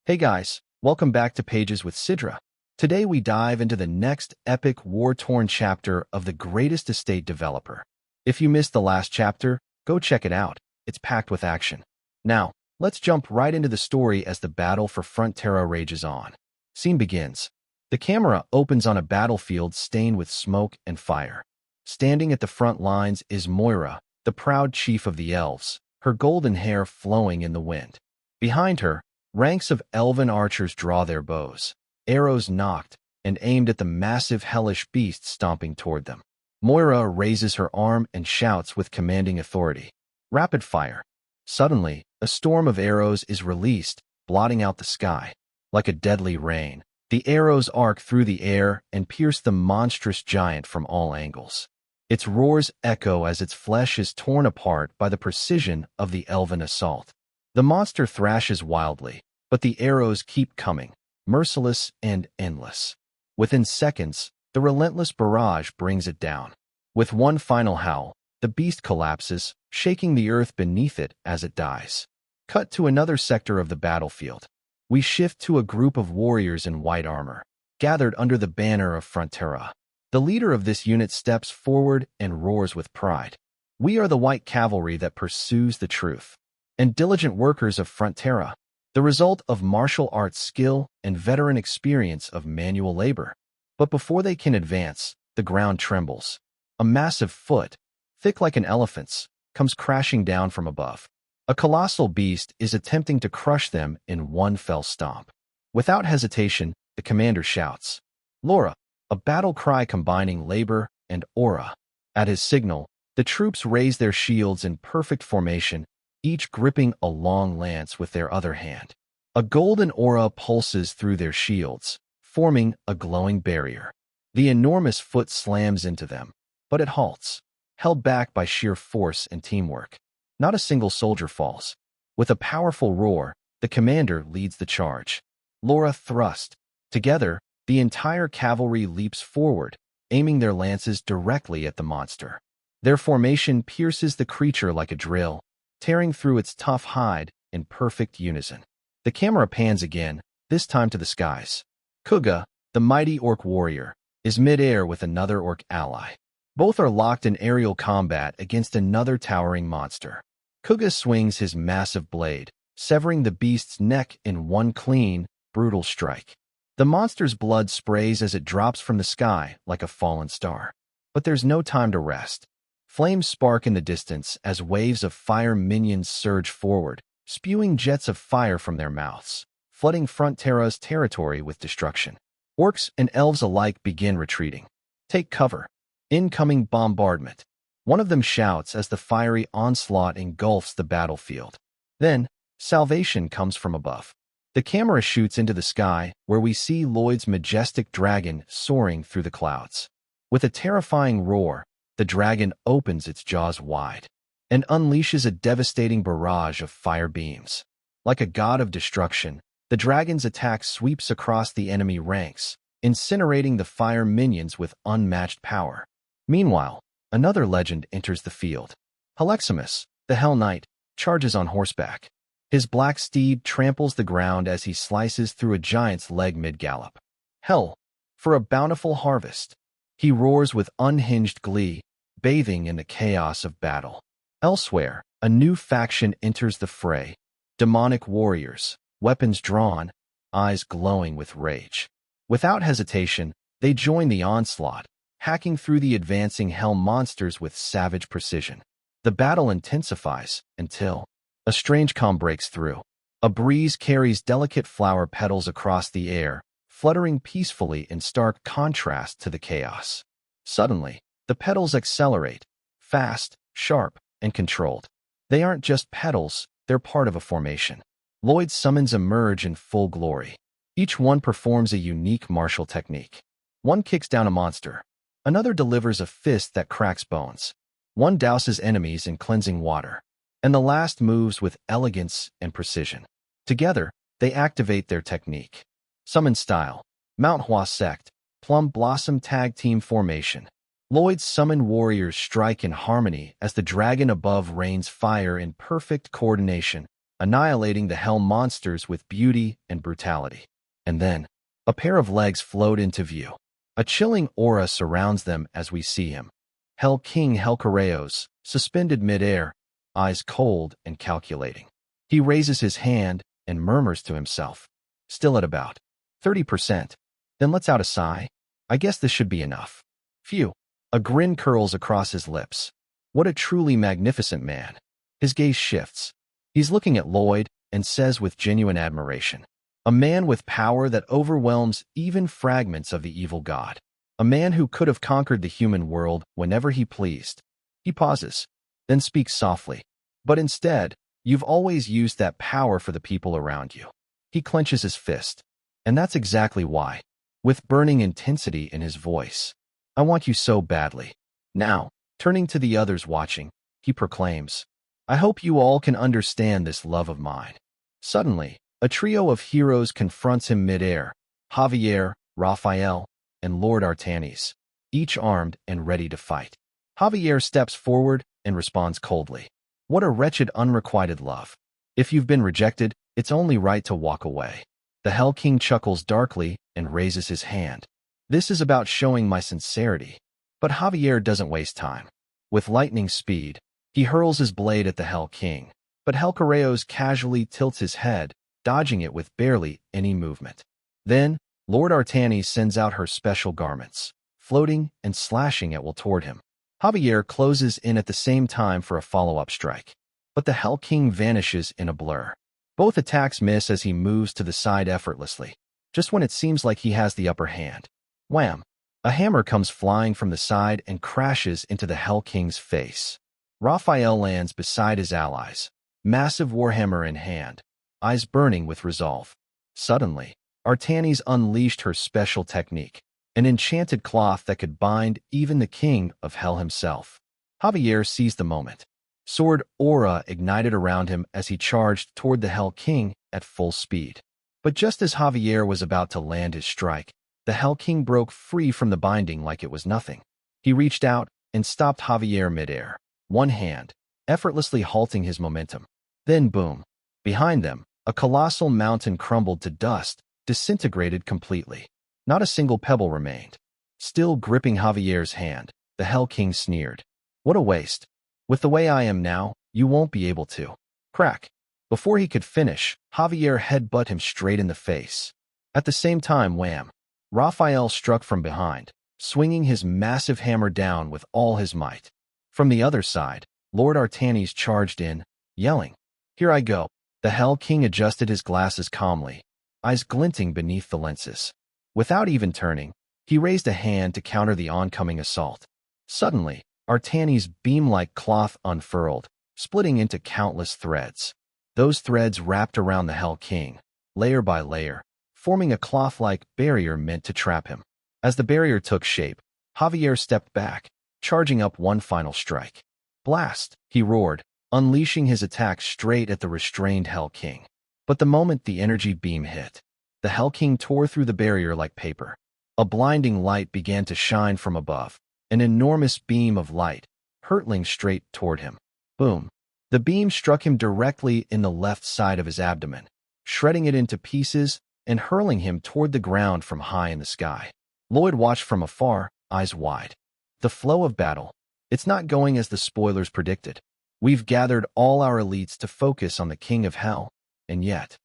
Hey guys, welcome back to Pages with Sidra. Today we dive into the next epic war-torn chapter of the greatest estate developer. If you missed the last chapter, go check it out. It's packed with action. Now, let's jump right into the story as the battle for Frontera rages on. Scene begins. The camera opens on a battlefield stained with smoke and fire. Standing at the front lines is Moira, the proud chief of the elves, her golden hair flowing in the wind. Behind her, ranks of elven archers draw their bows, arrows nocked and aimed at the massive hellish beast stomping toward them. Moira raises her arm and shouts with commanding authority. Rapid fire. Suddenly, a storm of arrows is released, blotting out the sky. Like a deadly rain, the arrows arc through the air and pierce the monstrous giant from all angles. Its roars echo as its flesh is torn apart by the precision of the elven assault. The monster thrashes wildly, but the arrows keep coming, merciless and endless. Within seconds, the relentless barrage brings it down. With one final howl, the beast collapses, shaking the earth beneath it as it dies. Cut to another sector of the battlefield. We shift to a group of warriors in white armor, gathered under the banner of Frontera. The leader of this unit steps forward and roars with pride. "We are the white cavalry that pursues the truth, and diligent workers of Frontera, the result of martial arts skill and veteran experience of manual labor." But before they can advance, the ground trembles. A massive foot, thick like an elephant's, comes crashing down from above. A colossal beast is attempting to crush them in one fell stomp. Without hesitation, the commander shouts, "Laura," a battle cry combining labor and aura. At his signal, the troops raise their shields in perfect formation, each gripping a long lance with their other hand. A golden aura pulses through their shields, forming a glowing barrier. The enormous foot slams into them, but it halts, held back by sheer force and teamwork. Not a single soldier falls. With a powerful roar, the commander leads the charge. Laura thrust. Together, the entire cavalry leaps forward, aiming their lances directly at the monster. Their formation pierces the creature like a drill, tearing through its tough hide in perfect unison. The camera pans again, this time to the skies. Kuga, the mighty orc warrior, is mid-air with another orc ally. Both are locked in aerial combat against another towering monster. Kuga swings his massive blade, severing the beast's neck in one clean, brutal strike. The monster's blood sprays as it drops from the sky like a fallen star. But there's no time to rest. Flames spark in the distance as waves of fire minions surge forward, spewing jets of fire from their mouths, flooding Frontera's territory with destruction. Orcs and elves alike begin retreating. "Take cover. Incoming bombardment." One of them shouts as the fiery onslaught engulfs the battlefield. Then, salvation comes from above. The camera shoots into the sky, where we see Lloyd's majestic dragon soaring through the clouds. With a terrifying roar, the dragon opens its jaws wide and unleashes a devastating barrage of fire beams. Like a god of destruction, the dragon's attack sweeps across the enemy ranks, incinerating the fire minions with unmatched power. Meanwhile, another legend enters the field. Haleximus, the Hell Knight, charges on horseback. His black steed tramples the ground as he slices through a giant's leg mid-gallop. "Hell, for a bountiful harvest!" He roars with unhinged glee, bathing in the chaos of battle. Elsewhere, a new faction enters the fray. Demonic warriors, weapons drawn, eyes glowing with rage. Without hesitation, they join the onslaught, hacking through the advancing hell monsters with savage precision. The battle intensifies until a strange calm breaks through. A breeze carries delicate flower petals across the air, fluttering peacefully in stark contrast to the chaos. Suddenly, the petals accelerate, fast, sharp, and controlled. They aren't just petals, they're part of a formation. Lloyd's summons emerge in full glory. Each one performs a unique martial technique. One kicks down a monster. Another delivers a fist that cracks bones. One douses enemies in cleansing water. And the last moves with elegance and precision. Together, they activate their technique. Summon style. Manhwa sect. Plum Blossom Tag Team Formation. Lloyd's summoned warriors strike in harmony as the dragon above rains fire in perfect coordination, annihilating the hell monsters with beauty and brutality. And then, a pair of legs float into view. A chilling aura surrounds them as we see him. Hell King Helkareos, suspended mid-air, eyes cold and calculating. He raises his hand and murmurs to himself, still at about 30%. Then lets out a sigh. I guess this should be enough. Phew. A grin curls across his lips. What a truly magnificent man. His gaze shifts. He's looking at Lloyd and says with genuine admiration, a man with power that overwhelms even fragments of the evil god. A man who could have conquered the human world whenever he pleased. He pauses, then speaks softly. But instead, you've always used that power for the people around you. He clenches his fist. And that's exactly why. With burning intensity in his voice. I want you so badly. Now, turning to the others watching, he proclaims, I hope you all can understand this love of mine. Suddenly, a trio of heroes confronts him mid-air, Javier, Raphael, and Lord Artanis, each armed and ready to fight. Javier steps forward and responds coldly. What a wretched unrequited love. If you've been rejected, it's only right to walk away. The Hell King chuckles darkly and raises his hand. This is about showing my sincerity. But Javier doesn't waste time. With lightning speed, he hurls his blade at the Hell King, but Helkareos casually tilts his head, dodging it with barely any movement. Then, Lord Artanis sends out her special garments, floating and slashing at will toward him. Javier closes in at the same time for a follow-up strike, but the Hell King vanishes in a blur. Both attacks miss as he moves to the side effortlessly, just when it seems like he has the upper hand. Wham! A hammer comes flying from the side and crashes into the Hell King's face. Raphael lands beside his allies, massive warhammer in hand, eyes burning with resolve. Suddenly, Artanis unleashed her special technique, an enchanted cloth that could bind even the King of Hell himself. Javier seized the moment. Sword aura ignited around him as he charged toward the Hell King at full speed. But just as Javier was about to land his strike, the Hell King broke free from the binding like it was nothing. He reached out and stopped Javier midair, one hand, effortlessly halting his momentum. Then boom. Behind them, a colossal mountain crumbled to dust, disintegrated completely. Not a single pebble remained. Still gripping Javier's hand, the Hell King sneered. What a waste. With the way I am now, you won't be able to. Crack. Before he could finish, Javier headbutt him straight in the face. At the same time, wham! Raphael struck from behind, swinging his massive hammer down with all his might. From the other side, Lord Artanis charged in, yelling, Here I go. The Hell King adjusted his glasses calmly, eyes glinting beneath the lenses. Without even turning, he raised a hand to counter the oncoming assault. Suddenly, Artanis' beam-like cloth unfurled, splitting into countless threads. Those threads wrapped around the Hell King, layer by layer, forming a cloth-like barrier meant to trap him. As the barrier took shape, Javier stepped back, charging up one final strike. Blast! He roared, unleashing his attack straight at the restrained Hell King. But the moment the energy beam hit, the Hell King tore through the barrier like paper. A blinding light began to shine from above, an enormous beam of light, hurtling straight toward him. Boom! The beam struck him directly in the left side of his abdomen, shredding it into pieces and hurling him toward the ground from high in the sky. Lloyd watched from afar, eyes wide. The flow of battle. It's not going as the spoilers predicted. We've gathered all our elites to focus on the King of Hell, and yet,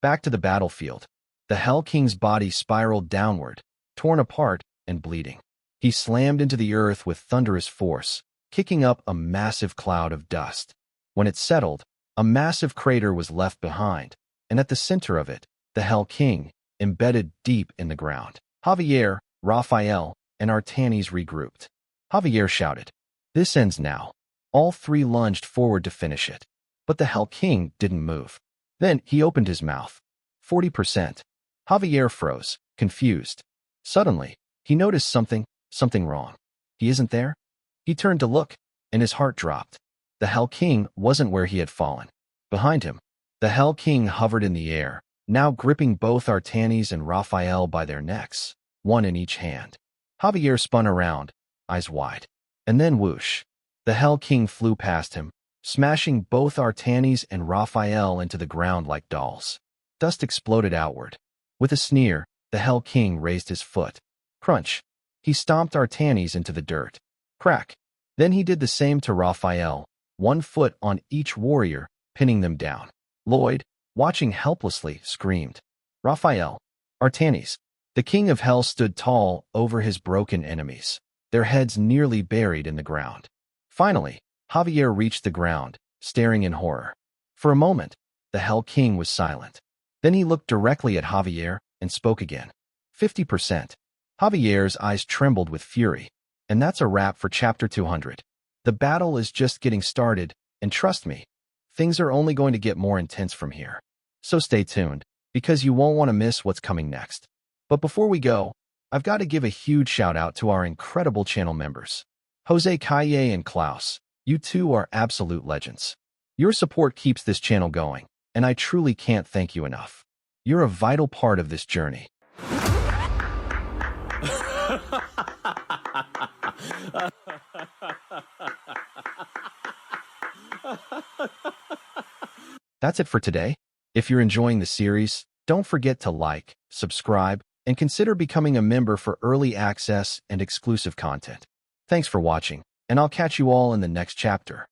back to the battlefield. The Hell King's body spiraled downward, torn apart and bleeding. He slammed into the earth with thunderous force, kicking up a massive cloud of dust. When it settled, a massive crater was left behind, and at the center of it, the Hell King, embedded deep in the ground. Javier, Raphael, and Artanis regrouped. Javier shouted, This ends now. All three lunged forward to finish it. But the Hell King didn't move. Then he opened his mouth. 40%. Javier froze, confused. Suddenly, he noticed something wrong. He isn't there? He turned to look, and his heart dropped. The Hell King wasn't where he had fallen. Behind him, the Hell King hovered in the air, now gripping both Artanis and Raphael by their necks, one in each hand. Javier spun around, eyes wide. And then whoosh. The Hell King flew past him, smashing both Artanis and Raphael into the ground like dolls. Dust exploded outward. With a sneer, the Hell King raised his foot. Crunch. He stomped Artanis into the dirt. Crack. Then he did the same to Raphael, 1 foot on each warrior, pinning them down. Lloyd, watching helplessly, screamed. Raphael. Artanis. The King of Hell stood tall over his broken enemies, their heads nearly buried in the ground. Finally, Javier reached the ground, staring in horror. For a moment, the Hell King was silent. Then he looked directly at Javier and spoke again. 50%. Javier's eyes trembled with fury. And that's a wrap for Chapter 200. The battle is just getting started, and trust me, things are only going to get more intense from here. So stay tuned, because you won't want to miss what's coming next. But before we go, I've got to give a huge shout out to our incredible channel members. Jose Calle and Klaus, you two are absolute legends. Your support keeps this channel going, and I truly can't thank you enough. You're a vital part of this journey. That's it for today. If you're enjoying the series, don't forget to like, subscribe, and consider becoming a member for early access and exclusive content. Thanks for watching, and I'll catch you all in the next chapter.